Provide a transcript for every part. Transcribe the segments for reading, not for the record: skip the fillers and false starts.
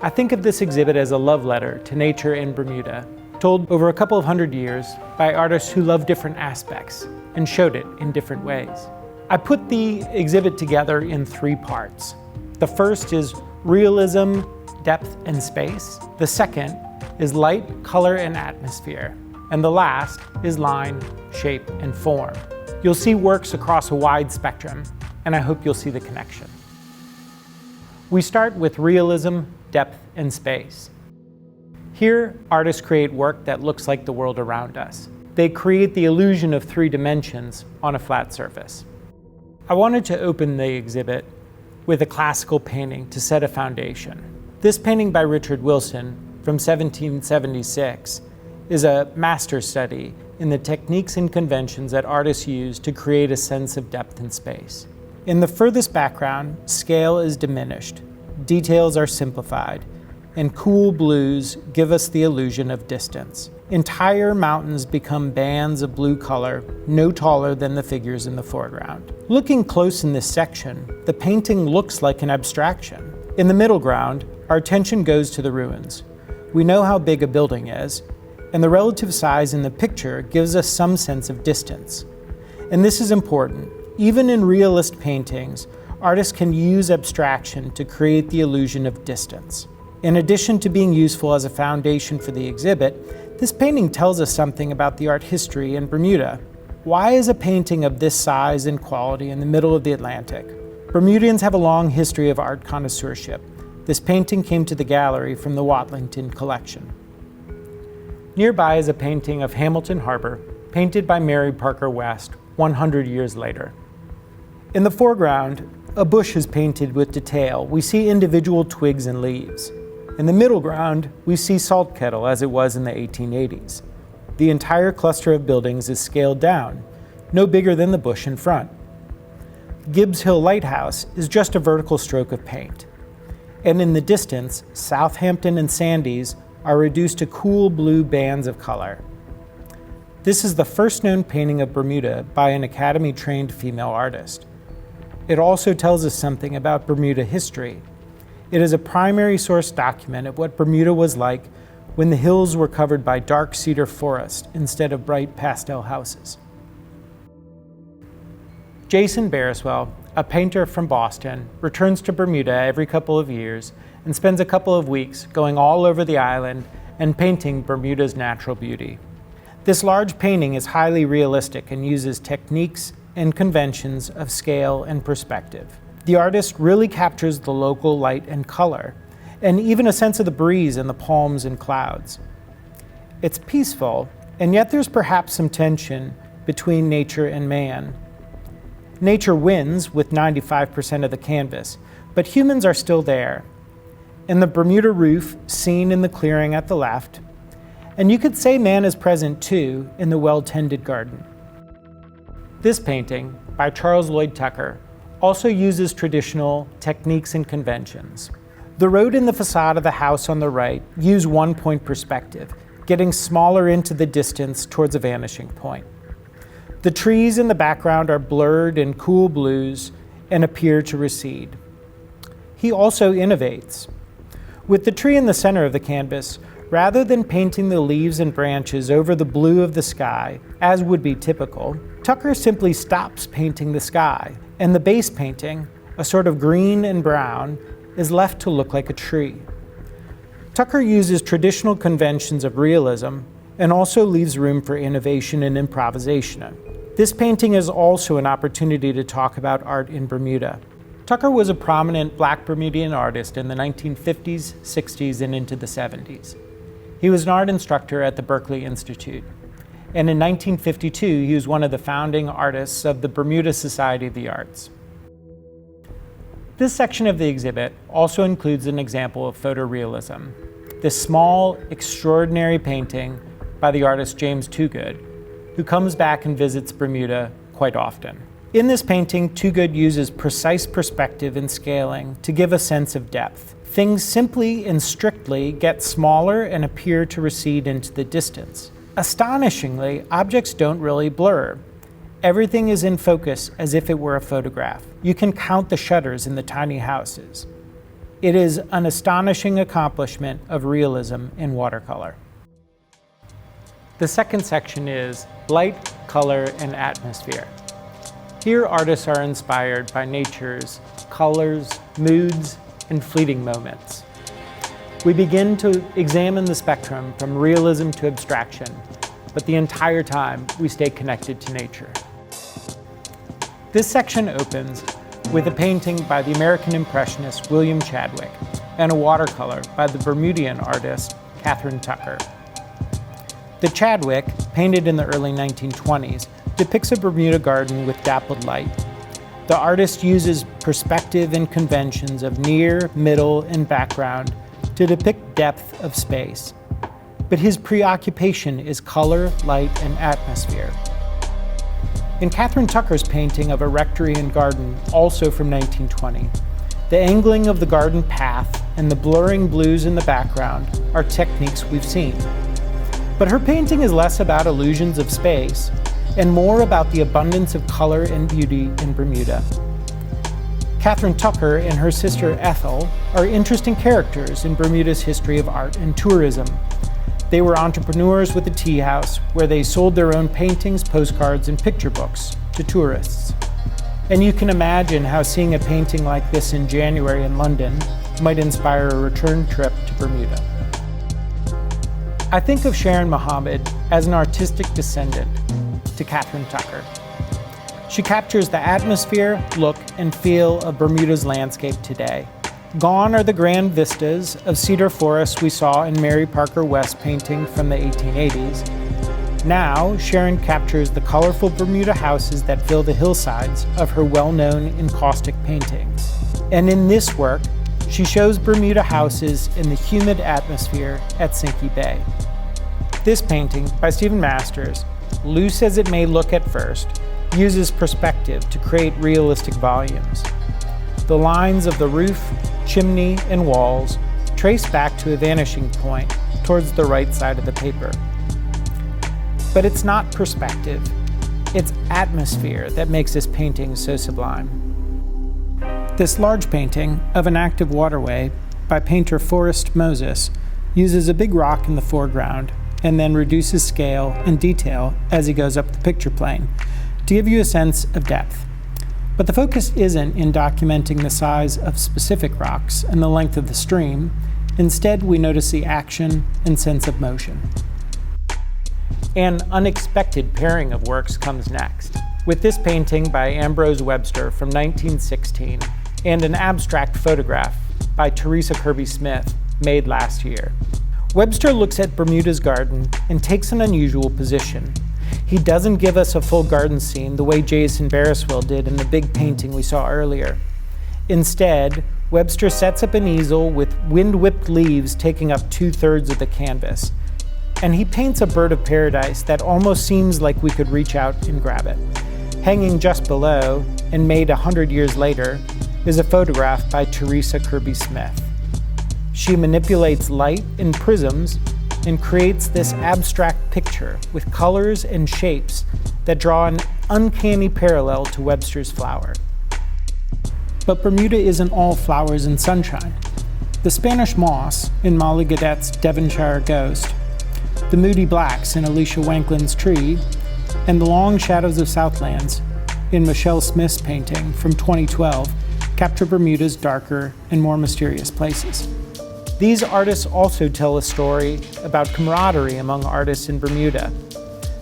I think of this exhibit as a love letter to nature in Bermuda, told over a couple of hundred years by artists who loved different aspects and showed it in different ways. I put the exhibit together in 3 parts. The first is realism, depth, and space. The second is light, color, and atmosphere. And the last is line, shape, and form. You'll see works across a wide spectrum, and I hope you'll see the connection. We start with realism, depth, and space. Here, artists create work that looks like the world around us. They create the illusion of 3 dimensions on a flat surface. I wanted to open the exhibit with a classical painting to set a foundation. This painting by Richard Wilson from 1776 is a master study in the techniques and conventions that artists use to create a sense of depth and space. In the furthest background, scale is diminished, details are simplified, and cool blues give us the illusion of distance. Entire mountains become bands of blue color, no taller than the figures in the foreground. Looking close in this section, the painting looks like an abstraction. In the middle ground, our attention goes to the ruins. We know how big a building is, and the relative size in the picture gives us some sense of distance. And this is important. Even in realist paintings, artists can use abstraction to create the illusion of distance. In addition to being useful as a foundation for the exhibit, this painting tells us something about the art history in Bermuda. Why is a painting of this size and quality in the middle of the Atlantic? Bermudians have a long history of art connoisseurship. This painting came to the gallery from the Watlington collection. Nearby is a painting of Hamilton Harbor, painted by Mary Parker West 100 years later. In the foreground, a bush is painted with detail. We see individual twigs and leaves. In the middle ground, we see Salt Kettle as it was in the 1880s. The entire cluster of buildings is scaled down, no bigger than the bush in front. Gibbs Hill Lighthouse is just a vertical stroke of paint. And in the distance, Southampton and Sandys are reduced to cool blue bands of color. This is the first known painting of Bermuda by an Academy-trained female artist. It also tells us something about Bermuda history. It is a primary source document of what Bermuda was like when the hills were covered by dark cedar forest instead of bright pastel houses. Jason Bereswell, a painter from Boston, returns to Bermuda every couple of years and spends a couple of weeks going all over the island and painting Bermuda's natural beauty. This large painting is highly realistic and uses techniques and conventions of scale and perspective. The artist really captures the local light and color, and even a sense of the breeze and the palms and clouds. It's peaceful, and yet there's perhaps some tension between nature and man. Nature wins with 95% of the canvas, but humans are still there. In the Bermuda roof, seen in the clearing at the left, and you could say man is present too in the well-tended garden. This painting, by Charles Lloyd Tucker, also uses traditional techniques and conventions. The road and the facade of the house on the right use one-point perspective, getting smaller into the distance towards a vanishing point. The trees in the background are blurred in cool blues and appear to recede. He also innovates. With the tree in the center of the canvas, rather than painting the leaves and branches over the blue of the sky, as would be typical, Tucker simply stops painting the sky, and the base painting, a sort of green and brown, is left to look like a tree. Tucker uses traditional conventions of realism and also leaves room for innovation and improvisation. This painting is also an opportunity to talk about art in Bermuda. Tucker was a prominent Black Bermudian artist in the 1950s, 60s, and into the 70s. He was an art instructor at the Berkeley Institute, and in 1952 he was one of the founding artists of the Bermuda Society of the Arts. This section of the exhibit also includes an example of photorealism, this small, extraordinary painting by the artist James Toogood, who comes back and visits Bermuda quite often. In this painting, Toogood uses precise perspective and scaling to give a sense of depth. Things simply and strictly get smaller and appear to recede into the distance. Astonishingly, objects don't really blur. Everything is in focus as if it were a photograph. You can count the shutters in the tiny houses. It is an astonishing accomplishment of realism in watercolor. The second section is light, color, and atmosphere. Here artists are inspired by nature's colors, moods, and fleeting moments. We begin to examine the spectrum from realism to abstraction, but the entire time we stay connected to nature. This section opens with a painting by the American Impressionist William Chadwick and a watercolor by the Bermudian artist Catherine Tucker. The Chadwick, painted in the early 1920s, depicts a Bermuda garden with dappled light. The artist uses perspective and conventions of near, middle, and background to depict depth of space. But his preoccupation is color, light, and atmosphere. In Catherine Tucker's painting of a rectory and garden, also from 1920, the angling of the garden path and the blurring blues in the background are techniques we've seen. But her painting is less about illusions of space and more about the abundance of color and beauty in Bermuda. Catherine Tucker and her sister Ethel are interesting characters in Bermuda's history of art and tourism. They were entrepreneurs with a tea house where they sold their own paintings, postcards, and picture books to tourists. And you can imagine how seeing a painting like this in January in London might inspire a return trip to Bermuda. I think of Sharon Mohammed as an artistic descendant to Catherine Tucker. She captures the atmosphere, look, and feel of Bermuda's landscape today. Gone are the grand vistas of cedar forests we saw in Mary Parker West's painting from the 1880s. Now, Sharon captures the colorful Bermuda houses that fill the hillsides of her well-known encaustic paintings. And in this work, she shows Bermuda houses in the humid atmosphere at Cinque Bay. This painting, by Stephen Masters, loose as it may look at first, uses perspective to create realistic volumes. The lines of the roof, chimney, and walls trace back to a vanishing point towards the right side of the paper. But it's not perspective, it's atmosphere that makes this painting so sublime. This large painting of an active waterway by painter Forrest Moses uses a big rock in the foreground and then reduces scale and detail as he goes up the picture plane to give you a sense of depth. But the focus isn't in documenting the size of specific rocks and the length of the stream. Instead, we notice the action and sense of motion. An unexpected pairing of works comes next, with this painting by Ambrose Webster from 1916 and an abstract photograph by Teresa Kirby Smith made last year. Webster looks at Bermuda's garden and takes an unusual position. He doesn't give us a full garden scene the way Jason Bereswell did in the big painting we saw earlier. Instead, Webster sets up an easel with wind-whipped leaves taking up 2/3 of the canvas. And he paints a bird of paradise that almost seems like we could reach out and grab it. Hanging just below, and made 100 years later, is a photograph by Teresa Kirby Smith. She manipulates light in prisms and creates this abstract picture with colors and shapes that draw an uncanny parallel to Webster's flower. But Bermuda isn't all flowers and sunshine. The Spanish moss in Molly Godet's Devonshire Ghost, the moody blacks in Alicia Wankland's Tree, and the long shadows of Southlands in Michelle Smith's painting from 2012 capture Bermuda's darker and more mysterious places. These artists also tell a story about camaraderie among artists in Bermuda.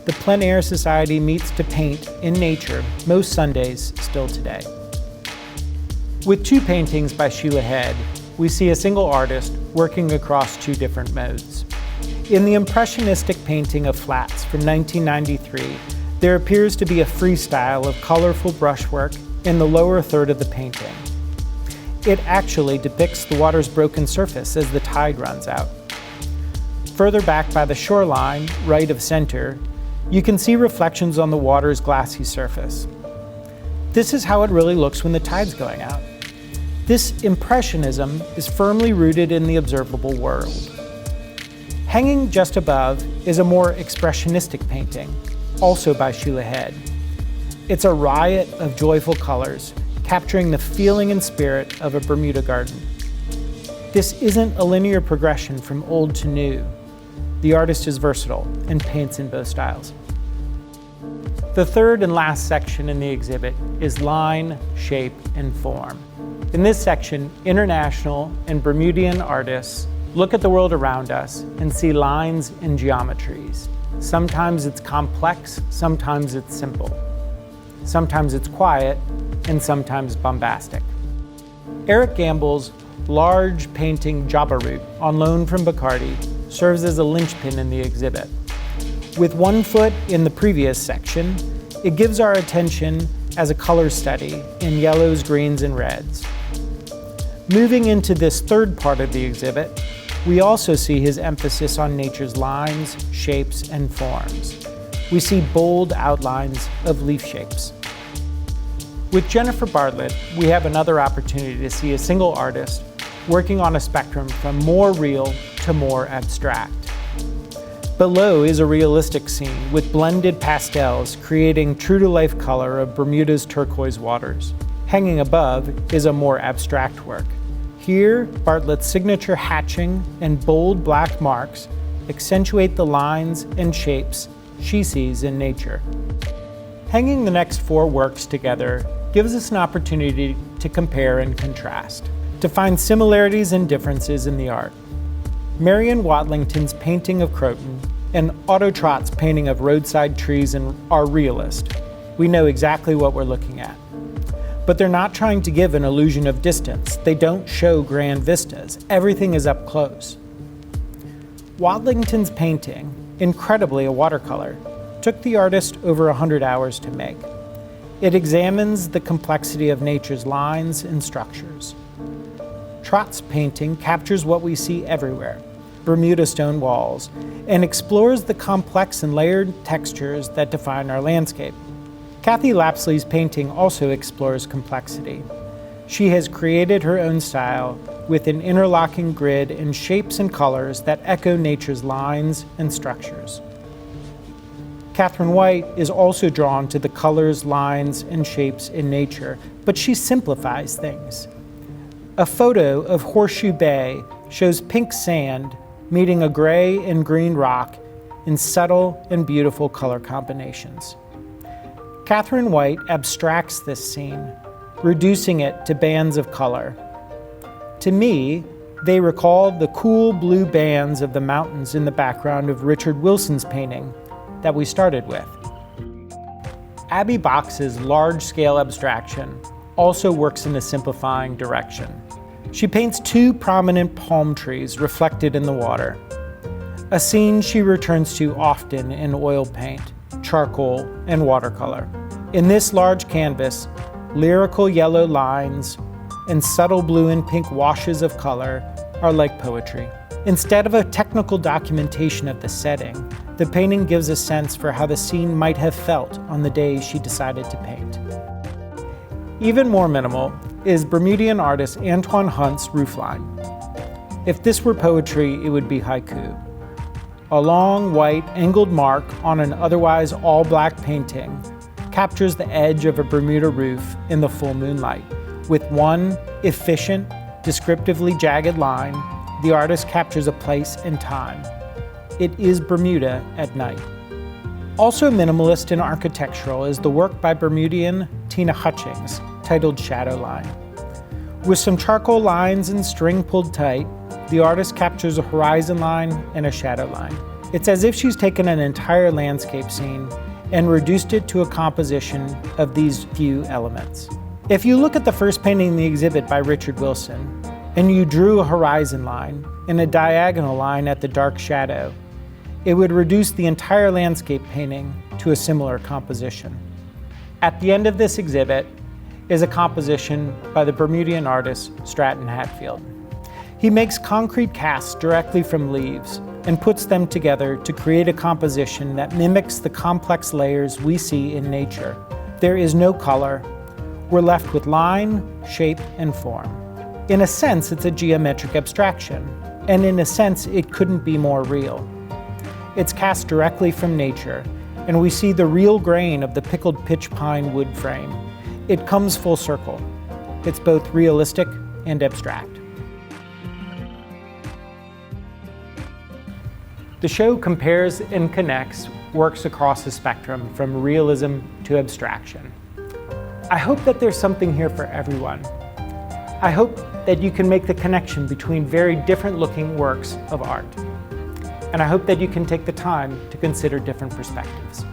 The Plein Air Society meets to paint in nature most Sundays still today. With two paintings by Sheila Head, we see a single artist working across two different modes. In the impressionistic painting of Flats from 1993, there appears to be a freestyle of colorful brushwork in the lower third of the painting. It actually depicts the water's broken surface as the tide runs out. Further back by the shoreline, right of center, you can see reflections on the water's glassy surface. This is how it really looks when the tide's going out. This impressionism is firmly rooted in the observable world. Hanging just above is a more expressionistic painting, also by Sheila Head. It's a riot of joyful colors, capturing the feeling and spirit of a Bermuda garden. This isn't a linear progression from old to new. The artist is versatile and paints in both styles. The third and last section in the exhibit is line, shape, and form. In this section, international and Bermudian artists look at the world around us and see lines and geometries. Sometimes it's complex, sometimes it's simple. Sometimes it's quiet, and sometimes bombastic. Eric Gamble's large painting Jabba Root, on loan from Bacardi, serves as a linchpin in the exhibit. With 1 foot in the previous section, it gives our attention as a color study in yellows, greens, and reds. Moving into this third part of the exhibit, we also see his emphasis on nature's lines, shapes, and forms. We see bold outlines of leaf shapes. With Jennifer Bartlett, we have another opportunity to see a single artist working on a spectrum from more real to more abstract. Below is a realistic scene with blended pastels creating true-to-life color of Bermuda's turquoise waters. Hanging above is a more abstract work. Here, Bartlett's signature hatching and bold black marks accentuate the lines and shapes she sees in nature. Hanging the next 4 works together gives us an opportunity to compare and contrast, to find similarities and differences in the art. Marion Watlington's painting of Croton and Otto Trott's painting of roadside trees are realist. We know exactly what we're looking at. But they're not trying to give an illusion of distance. They don't show grand vistas. Everything is up close. Watlington's painting, incredibly a watercolor, took the artist over 100 hours to make. It examines the complexity of nature's lines and structures. Trott's painting captures what we see everywhere, Bermuda stone walls, and explores the complex and layered textures that define our landscape. Kathy Lapsley's painting also explores complexity. She has created her own style with an interlocking grid and shapes and colors that echo nature's lines and structures. Catherine White is also drawn to the colors, lines, and shapes in nature, but she simplifies things. A photo of Horseshoe Bay shows pink sand meeting a gray and green rock in subtle and beautiful color combinations. Catherine White abstracts this scene, reducing it to bands of color. To me, they recall the cool blue bands of the mountains in the background of Richard Wilson's painting that we started with. Abby Box's large-scale abstraction also works in a simplifying direction. She paints 2 prominent palm trees reflected in the water, a scene she returns to often in oil paint, charcoal, and watercolor. In this large canvas, lyrical yellow lines and subtle blue and pink washes of color are like poetry. Instead of a technical documentation of the setting, the painting gives a sense for how the scene might have felt on the day she decided to paint. Even more minimal is Bermudian artist Antoine Hunt's roofline. If this were poetry, it would be haiku. A long, white, angled mark on an otherwise all-black painting captures the edge of a Bermuda roof in the full moonlight. With one efficient, descriptively jagged line, the artist captures a place and time. It is Bermuda at night. Also minimalist and architectural is the work by Bermudian Tina Hutchings, titled Shadowline. With some charcoal lines and string pulled tight, the artist captures a horizon line and a shadow line. It's as if she's taken an entire landscape scene and reduced it to a composition of these few elements. If you look at the first painting in the exhibit by Richard Wilson, and you drew a horizon line and a diagonal line at the dark shadow, it would reduce the entire landscape painting to a similar composition. At the end of this exhibit is a composition by the Bermudian artist Stratton Hatfield. He makes concrete casts directly from leaves and puts them together to create a composition that mimics the complex layers we see in nature. There is no color. We're left with line, shape, and form. In a sense, it's a geometric abstraction, and in a sense, it couldn't be more real. It's cast directly from nature, and we see the real grain of the pickled pitch pine wood frame. It comes full circle. It's both realistic and abstract. The show compares and connects works across the spectrum from realism to abstraction. I hope that there's something here for everyone. I hope that you can make the connection between very different looking works of art. And I hope that you can take the time to consider different perspectives.